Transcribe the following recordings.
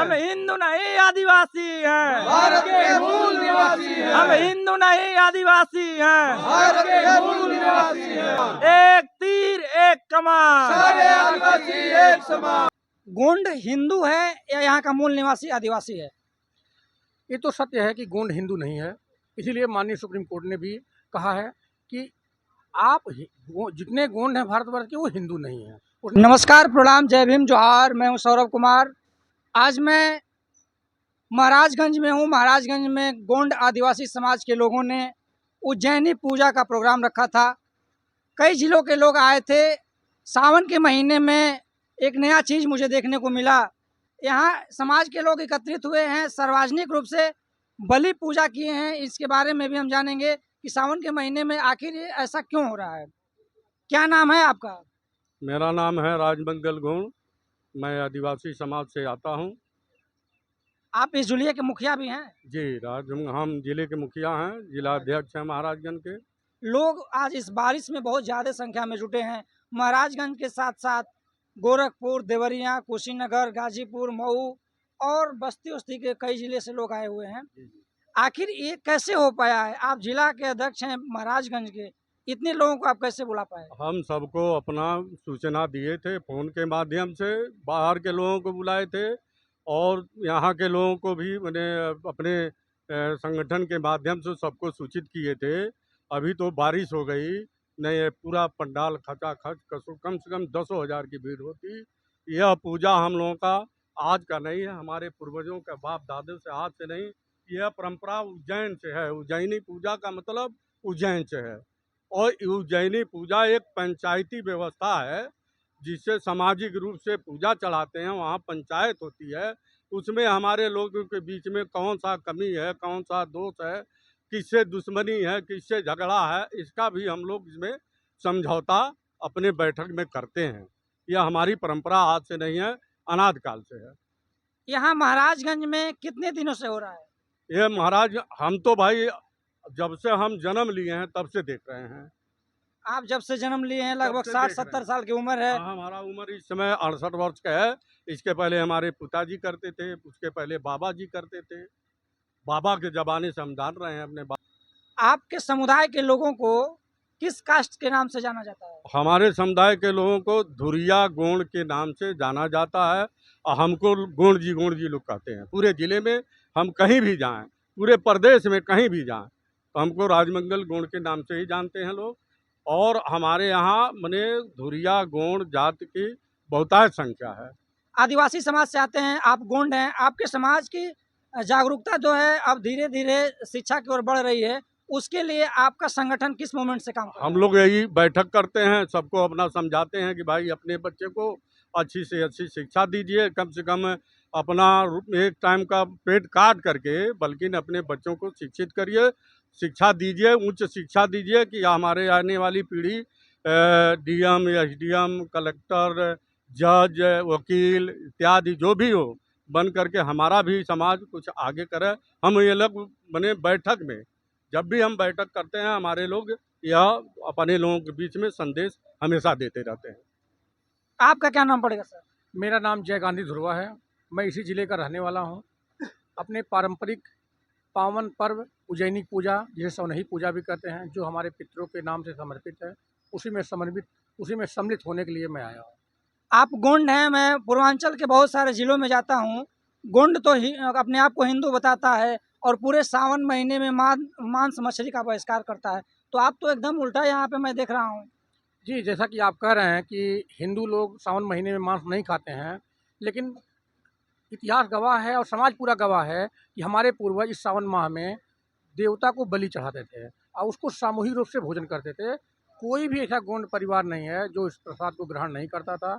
हम हिंदू नहीं आदिवासी हैं, भारत के मूल निवासी हैं। हम हिंदू नहीं आदिवासी हैं, भारत के मूल निवासी हैं। एक तीर एक कमान। सारे आदिवासी एक समान। गोंड हिंदू है या यहाँ का मूल निवासी आदिवासी है? ये तो सत्य है कि गोंड हिंदू नहीं है। इसीलिए माननीय सुप्रीम कोर्ट ने भी कहा है कि आप जितने गोंड हैं भारतवर्ष के वो हिंदू नहीं हैं। नमस्कार, प्रणाम, जय भीम, जोहार। मैं हूँ सौरभ कुमार। आज मैं महाराजगंज में हूँ। महाराजगंज में गोंड आदिवासी समाज के लोगों ने उज्जैनी पूजा का प्रोग्राम रखा था। कई जिलों के लोग आए थे। सावन के महीने में एक नया चीज़ मुझे देखने को मिला। यहाँ समाज के लोग एकत्रित हुए हैं, सार्वजनिक रूप से बलि पूजा किए हैं। इसके बारे में भी हम जानेंगे कि सावन के महीने में आखिर ये ऐसा क्यों हो रहा है। क्या नाम है आपका? मेरा नाम है राजमंगल गोंड। मैं आदिवासी समाज से आता हूँ। आप इस जुलिये के मुखिया भी हैं? जी, हम जिले के मुखिया हैं, जिला अध्यक्ष हैं महाराजगंज के। लोग आज इस बारिश में बहुत ज़्यादा संख्या में जुटे हैं। महाराजगंज के साथ साथ गोरखपुर, देवरिया, कुशीनगर, गाजीपुर, मऊ और बस्ती उस्ती के कई जिले से लोग आए हुए हैं। आखिर ये कैसे हो पाया है? आप जिला के अध्यक्ष हैं महाराजगंज के, इतने लोगों को आप कैसे बुला पाए? हम सबको अपना सूचना दिए थे, फ़ोन के माध्यम से बाहर के लोगों को बुलाए थे और यहाँ के लोगों को भी मैंने अपने संगठन के माध्यम से सबको सूचित किए थे। अभी तो बारिश हो गई, नहीं ये पूरा पंडाल खचाखच कम से कम 10,000 की भीड़ होती। यह पूजा हम लोगों का आज का नहीं है, हमारे पूर्वजों के बाप दादे से आज से नहीं। यह परंपरा उज्जैन से है। उज्जैनी पूजा का मतलब उज्जैन से है और उज्जैनी पूजा एक पंचायती व्यवस्था है जिससे सामाजिक रूप से पूजा चढ़ाते हैं। वहाँ पंचायत होती है, उसमें हमारे लोगों के बीच में कौन सा कमी है, कौन सा दोष है, किससे दुश्मनी है, किससे झगड़ा है, इसका भी हम लोग इसमें समझौता अपने बैठक में करते हैं। यह हमारी परंपरा आज से नहीं है, अनादि काल से है। यहाँ महाराजगंज में कितने दिनों से हो रहा है? ये महाराज हम तो भाई जब से हम जन्म लिए हैं तब से देख रहे हैं। आप जब से जन्म लिए हैं लगभग तब से देख रहे 60-70 हैं। साल की उम्र है। हाँ, हमारा उम्र इस समय 68 वर्ष का है। इसके पहले हमारे पिताजी करते थे, उसके पहले बाबा जी करते थे। बाबा के ज़माने से हम जान रहे हैं अपने आपके समुदाय के लोगों को किस कास्ट के नाम से जाना जाता है? हमारे समुदाय के लोगों को धुरिया गोंड के नाम से जाना जाता है और हमको गोंड जी लोग कहते हैं। पूरे ज़िले में हम कहीं भी जाएं, पूरे प्रदेश में कहीं भी जाएं, तो हमको राजमंगल गोंड के नाम से ही जानते हैं लोग। और हमारे यहाँ मने धुरिया गोंड जात की बहुतायत संख्या है। आदिवासी समाज से आते हैं, आप गोंड हैं। आपके समाज की जागरूकता जो है अब धीरे धीरे शिक्षा की ओर बढ़ रही है, उसके लिए आपका संगठन किस मोमेंट से काम कर रहा है? हम लोग यही बैठक करते हैं, सबको अपना समझाते हैं कि भाई अपने बच्चे को अच्छी से अच्छी शिक्षा दीजिए। कम से कम अपना एक टाइम का पेट काट करके बल्कि अपने बच्चों को शिक्षित करिए, शिक्षा दीजिए, उच्च शिक्षा दीजिए कि हमारे आने वाली पीढ़ी डीएम, एसडीएम, कलेक्टर, जज, वकील इत्यादि जो भी हो बन करके हमारा भी समाज कुछ आगे करे। हम ये लोग बने बैठक में जब भी हम बैठक करते हैं हमारे लोग यह अपने लोगों के बीच में संदेश हमेशा देते रहते हैं। आपका क्या नाम पड़ेगा सर? मेरा नाम जय गांधी ध्रुवा है। मैं इसी ज़िले का रहने वाला हूँ। अपने पारंपरिक पावन पर्व उज्जैनी पूजा, जिसे सौनही पूजा भी कहते हैं, जो हमारे पितरों के नाम से समर्पित है, उसी में सम्मिलित होने के लिए मैं आया हूँ। आप गोंड हैं। मैं पूर्वांचल के बहुत सारे जिलों में जाता हूँ। गोंड तो अपने आप को हिंदू बताता है और पूरे सावन महीने में मांस मछली का बहिष्कार करता है। तो आप तो एकदम उल्टा यहाँ पे मैं देख रहा हूँ। जी, जैसा कि आप कह रहे हैं कि हिंदू लोग सावन महीने में मांस नहीं खाते हैं, लेकिन इतिहास गवाह है और समाज पूरा गवाह है कि हमारे पूर्वज इस सावन माह में देवता को बलि चढ़ाते थे और उसको सामूहिक रूप से भोजन करते थे। कोई भी ऐसा गोंड परिवार नहीं है जो इस प्रसाद को ग्रहण नहीं करता था।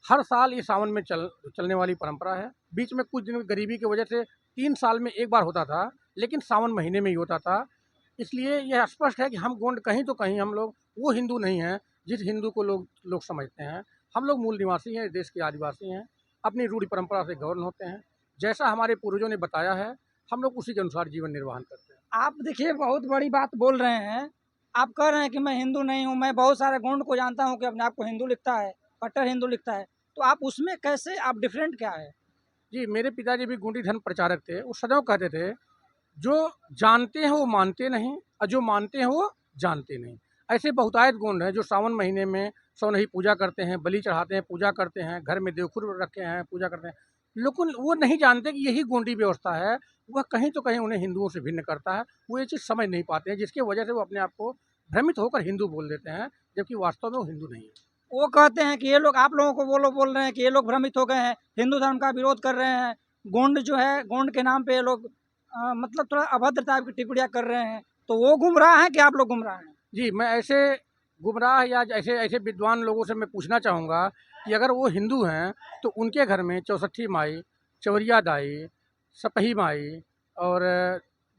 हर साल ये सावन में चलने वाली परंपरा है। बीच में कुछ दिन गरीबी की वजह से 3 साल में एक बार होता था, लेकिन सावन महीने में ही होता था। इसलिए यह स्पष्ट है कि हम गोंड कहीं तो कहीं हम लोग वो हिंदू नहीं हैं जिस हिंदू को लोग समझते हैं। हम लोग मूल निवासी हैं, देश के आदिवासी हैं, अपनी रूढ़ि परंपरा से गौरव होते हैं। जैसा हमारे पूर्वजों ने बताया है हम लोग उसी के अनुसार जीवन निर्वाह करते हैं। आप देखिए बहुत बड़ी बात बोल रहे हैं। आप कह रहे हैं कि मैं हिंदू नहीं हूँ। मैं बहुत सारे गोंड को जानता हूँ कि अपने आप को हिंदू लिखता है, कट्टर हिंदू लिखता है। तो आप उसमें कैसे, आप डिफरेंट क्या है? जी, मेरे पिताजी भी गोंडी धर्म प्रचारक थे। वो सदैव कहते थे, जो जानते हैं वो मानते नहीं और जो मानते हैं वो जानते नहीं। ऐसे बहुतायत गोंड हैं जो सावन महीने में सौनही पूजा करते हैं, बलि चढ़ाते हैं, पूजा करते हैं, घर में देवखुर रखे हैं, पूजा करते हैं। लेकिन वो नहीं जानते कि यही गोंडी व्यवस्था है, वह कहीं तो कहीं उन्हें हिंदुओं से भिन्न करता है। वो ये चीज़ समझ नहीं पाते हैं, जिसकी वजह से वो अपने आप को भ्रमित होकर हिंदू बोल देते हैं, जबकि वास्तव में वो हिंदू नहीं है। वो कहते हैं कि ये लोग, आप लोगों को वो लोग बोल रहे हैं कि ये लोग भ्रमित हो गए हैं, हिंदू धर्म का विरोध कर रहे हैं, गोंड जो है, गोंड के नाम पे ये लोग मतलब थोड़ा अभद्र टाइप की टिप्पणियां कर रहे हैं, तो वो गुमराह हैं कि आप लोग गुमराह हैं? जी, मैं ऐसे गुमराह या ऐसे ऐसे विद्वान लोगों से मैं पूछना चाहूँगा कि अगर वो हिंदू हैं तो उनके घर में चौसठी माई, चवरिया दाई, सपही माई और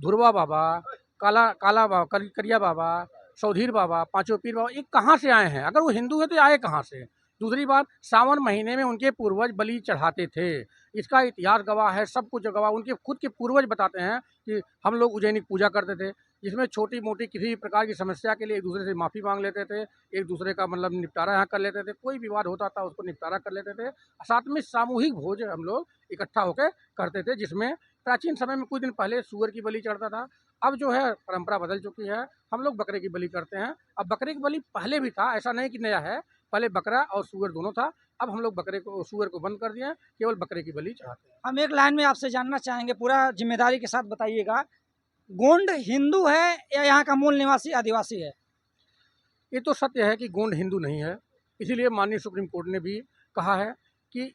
धुरवा बाबा, काला काला बाबा, करिया बाबा, सौधीर बाबा, पांचों पीर बाबा, ये कहाँ से आए हैं? अगर वो हिंदू हैं तो ये आए कहाँ से? दूसरी बात, सावन महीने में उनके पूर्वज बलि चढ़ाते थे। इसका इतिहास गवाह है, सब कुछ गवाह। उनके खुद के पूर्वज बताते हैं कि हम लोग उज्जैनिक पूजा करते थे, जिसमें छोटी-मोटी किसी भी प्रकार की समस्या के लिए एक दूसरे से माफ़ी माँग लेते थे, एक दूसरे का मतलब निपटारा यहाँ कर लेते थे, कोई विवाद होता था उसको निपटारा कर लेते थे। साथ में सामूहिक भोज हम लोग इकट्ठा होकर करते थे, जिसमें प्राचीन समय में कुछ दिन पहले सूअर की बलि चढ़ता था। अब जो है परंपरा बदल चुकी है, हम लोग बकरे की बलि करते हैं। अब बकरे की बलि पहले भी था, ऐसा नहीं कि नया है, पहले बकरा और सूअर दोनों था। अब हम लोग सूअर को बंद कर दिए हैं, केवल बकरे की बलि चढ़ाते हैं। हम एक लाइन में आपसे जानना चाहेंगे, पूरा जिम्मेदारी के साथ बताइएगा, गोंड हिंदू है या यहाँ का मूल निवासी आदिवासी है? ये तो सत्य है कि गोंड हिंदू नहीं है, इसीलिए माननीय सुप्रीम कोर्ट ने भी कहा है कि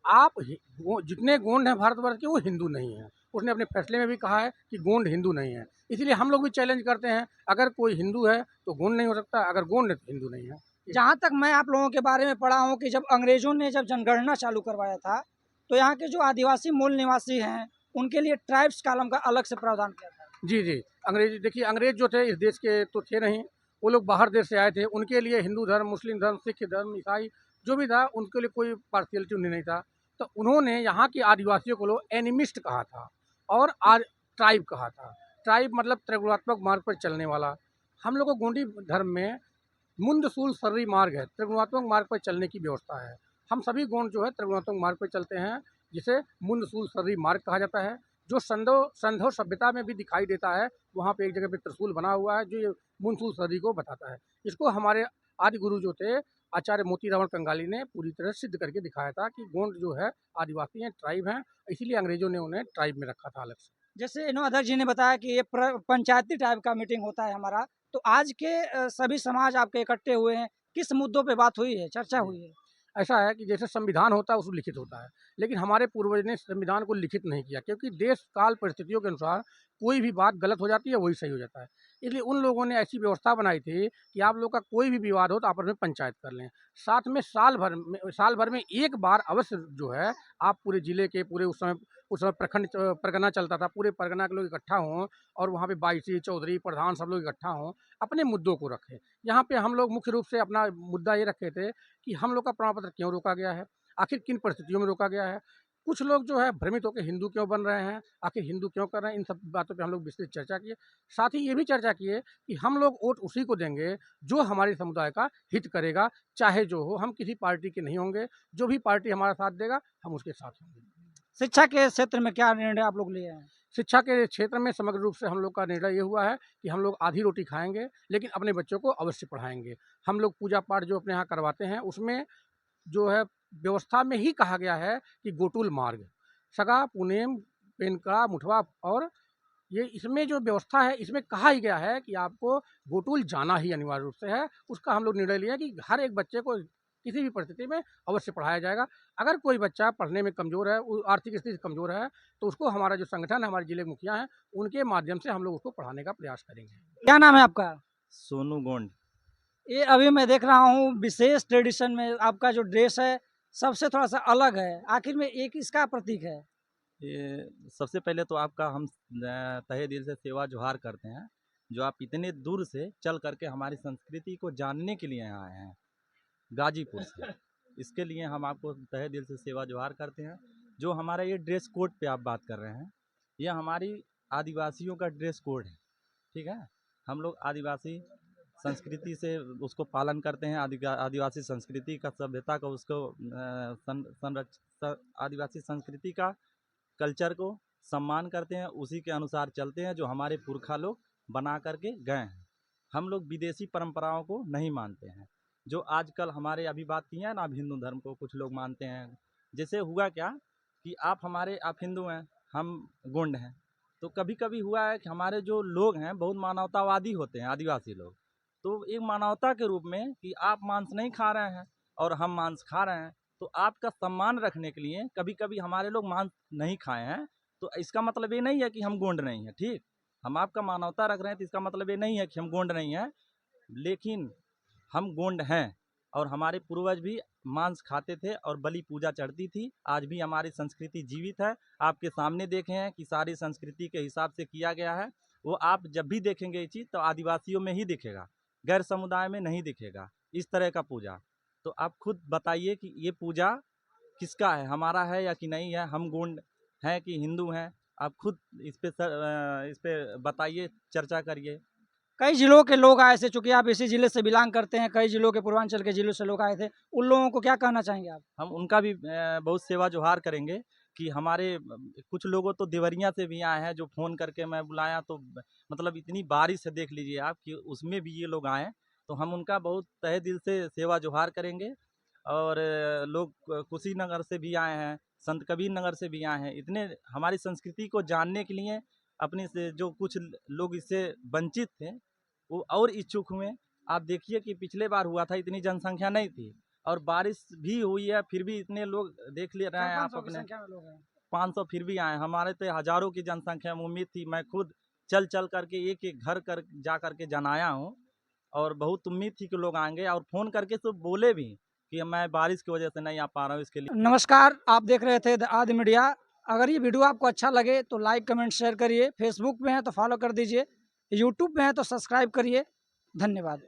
जितने गोंड हैं भारतवर्ष के वो हिंदू नहीं हैं। उसने अपने फैसले में भी कहा है कि गोंड हिंदू नहीं है। इसीलिए हम लोग भी चैलेंज करते हैं, अगर कोई हिंदू है तो गोंड नहीं हो सकता, अगर गोंड है तो हिंदू नहीं है। जहाँ तक मैं आप लोगों के बारे में पढ़ा हूँ कि जब अंग्रेजों ने जब जनगणना चालू करवाया था, तो यहाँ के जो आदिवासी मूल निवासी हैं उनके लिए ट्राइब्स कॉलम का अलग से प्रावधान किया था। जी, जी। अंग्रेज जो थे इस देश के तो थे नहीं, वो लोग बाहर देश से आए थे। उनके लिए हिंदू धर्म, मुस्लिम धर्म, सिख धर्म, ईसाई जो भी था, उनके लिए कोई पार्शियलिटी उन्हें नहीं था। तो उन्होंने यहाँ के आदिवासियों को लोग एनिमिस्ट कहा था और ट्राइब कहा था। ट्राइब मतलब त्रिगुणात्मक मार्ग पर चलने वाला। हम लोग को गोंडी धर्म में मुंदसूल सर्री मार्ग है, त्रिगुणात्मक मार्ग पर चलने की व्यवस्था है। हम सभी गोंड जो है त्रिगुणात्मक मार्ग पर चलते हैं, जिसे मुंदसूल सर्री मार्ग कहा जाता है, जो संधव सभ्यता में भी दिखाई देता है। वहाँ पे एक जगह पे त्रिशूल बना हुआ है जो ये मुंदसूल सर्री को बताता है। इसको हमारे आदि गुरु जो थे आचार्य मोतीराम कंगाली ने पूरी तरह सिद्ध करके दिखाया था कि गोंड जो है आदिवासी हैं, ट्राइब हैं, इसीलिए अंग्रेजों ने उन्हें ट्राइब में रखा था अलग से। जैसे अध्यक्ष जी ने बताया कि ये पंचायती टाइप का मीटिंग होता है हमारा, तो आज के सभी समाज आपके इकट्ठे हुए हैं, किस मुद्दों पे बात हुई है, चर्चा हुई है? ऐसा है कि जैसे संविधान होता है उसको लिखित होता है, लेकिन हमारे पूर्वज ने संविधान को लिखित नहीं किया, क्योंकि देश काल परिस्थितियों के अनुसार कोई भी बात गलत हो जाती है, वही सही हो जाता है। इसलिए उन लोगों ने ऐसी व्यवस्था बनाई थी कि आप लोग का कोई भी विवाद हो तो आपस में पंचायत कर लें। साथ में साल भर में एक बार अवश्य जो है आप पूरे जिले के पूरे उस समय प्रखंड परगना चलता था, पूरे परगना के लोग इकट्ठा हों और वहाँ पे बाईसी, चौधरी, प्रधान सब लोग इकट्ठा हों, अपने मुद्दों को रखें। यहाँ पे हम लोग मुख्य रूप से अपना मुद्दा ये रखे थे कि हम लोग का प्रमाण पत्र क्यों रोका गया है, आखिर किन परिस्थितियों में रोका गया है। कुछ लोग जो है भ्रमित होकर हिंदू क्यों बन रहे हैं, आखिर हिंदू क्यों कर रहे हैं, इन सब बातों पे हम लोग विस्तृत चर्चा किए। साथ ही ये भी चर्चा किए कि हम लोग वोट उसी को देंगे जो हमारे समुदाय का हित करेगा, चाहे जो हो। हम किसी पार्टी के नहीं होंगे, जो भी पार्टी हमारा साथ देगा हम उसके साथ होंगे। शिक्षा के क्षेत्र में क्या निर्णय आप लोग लिए हैं? शिक्षा के क्षेत्र में समग्र रूप से हम लोग का निर्णय ये हुआ है कि हम लोग आधी रोटी खाएंगे, लेकिन अपने बच्चों को अवश्य पढ़ाएंगे। हम लोग पूजा पाठ जो अपने यहाँ करवाते हैं उसमें जो है व्यवस्था में ही कहा गया है कि गोटुल मार्ग, सगा, पुनेम, पेनका, मुठवा, और ये इसमें जो व्यवस्था है इसमें कहा ही गया है कि आपको गोटुल जाना ही अनिवार्य रूप से है। उसका हम लोग निर्णय लिया कि हर एक बच्चे को किसी भी परिस्थिति में अवश्य पढ़ाया जाएगा। अगर कोई बच्चा पढ़ने में कमज़ोर है, आर्थिक स्थिति से कमज़ोर है, तो उसको हमारा जो संगठन है, हमारे जिले के मुखिया हैं, उनके माध्यम से हम लोग उसको पढ़ाने का प्रयास करेंगे। क्या नाम है आपका? सोनू गोंड। ये अभी मैं देख रहा हूँ विशेष ट्रेडिशन में आपका जो ड्रेस है सबसे थोड़ा सा अलग है, आखिर में एक इसका प्रतीक है? ये सबसे पहले तो आपका हम तहे दिल से सेवा जोहार करते हैं, जो आप इतने दूर से चल करके हमारी संस्कृति को जानने के लिए यहाँ आए हैं गाजीपुर से। इसके लिए हम आपको तहे दिल से सेवा जोहार करते हैं। जो हमारा ये ड्रेस कोड पे आप बात कर रहे हैं, यह हमारी आदिवासियों का ड्रेस कोड है, ठीक है। हम लोग आदिवासी संस्कृति से उसको पालन करते हैं। आदिवासी संस्कृति का, सभ्यता का, उसको आदिवासी संस्कृति का, कल्चर को सम्मान करते हैं, उसी के अनुसार चलते हैं जो हमारे पुरखा लोग बना करके गए हैं। हम लोग विदेशी परंपराओं को नहीं मानते हैं, जो आजकल हमारे अभी बात की है ना, आप हिंदू धर्म को कुछ लोग मानते हैं। जैसे हुआ क्या कि आप हिंदू हैं, हम गोंड हैं, तो कभी कभी हुआ है कि हमारे जो लोग हैं बहुत मानवतावादी होते हैं, आदिवासी लोग। तो एक मानवता के रूप में कि आप मांस नहीं खा रहे हैं और हम मांस खा रहे हैं, तो आपका सम्मान रखने के लिए कभी कभी हमारे लोग मांस नहीं खाए हैं। तो इसका मतलब ये नहीं है कि हम गोंड नहीं हैं, ठीक। हम आपका मानवता रख रहे हैं तो इसका मतलब ये नहीं है कि हम गोंड नहीं हैं, लेकिन हम गोंड हैं। और हमारे पूर्वज भी मांस खाते थे और बलि पूजा चढ़ती थी। आज भी हमारी संस्कृति जीवित है। आपके सामने देखे हैं कि सारी संस्कृति के हिसाब से किया गया है। वो आप जब भी देखेंगे ये चीज़ तो आदिवासियों में ही दिखेगा, गैर समुदाय में नहीं दिखेगा इस तरह का पूजा। तो आप खुद बताइए कि ये पूजा किसका है, हमारा है या कि नहीं है, हम गोंड हैं कि हिंदू हैं। आप खुद इस पे बताइए, चर्चा करिए। कई जिलों के लोग आए थे, चूंकि आप इसी जिले से बिलोंग करते हैं, कई जिलों के पूर्वांचल के जिलों से लोग आए थे, उन लोगों को क्या कहना चाहेंगे आप? हम उनका भी बहुत सेवा जोहार करेंगे कि हमारे कुछ लोगों तो देवरिया से भी आए हैं, जो फ़ोन करके मैं बुलाया तो मतलब इतनी बारिश है, देख लीजिए आप कि उसमें भी ये लोग आए। तो हम उनका बहुत तहे दिल से सेवा जोहार करेंगे। और लोग कुशीनगर से भी आए हैं, संत कबीर नगर से भी आए हैं। इतने हमारी संस्कृति को जानने के लिए अपने से जो कुछ लोग इससे वंचित थे वो और इच्छुक हुए। आप देखिए कि पिछले बार हुआ था, इतनी जनसंख्या नहीं थी और बारिश भी हुई है, फिर भी इतने लोग देख ले रहे हैं आप अपने 500 फिर भी आए। हमारे तो हज़ारों की जनसंख्या में उम्मीद थी। मैं खुद चल करके एक घर जा करके जनाया हूँ और बहुत उम्मीद थी कि लोग आएंगे। और फ़ोन करके तो बोले भी कि मैं बारिश की वजह से नहीं आ पा रहा हूँ, इसके लिए। नमस्कार, आप देख रहे थे द आदि मीडिया। अगर ये वीडियो आपको अच्छा लगे तो लाइक, कमेंट, शेयर करिए। फेसबुक में है तो फॉलो कर दीजिए, यूट्यूब में है तो सब्सक्राइब करिए। धन्यवाद।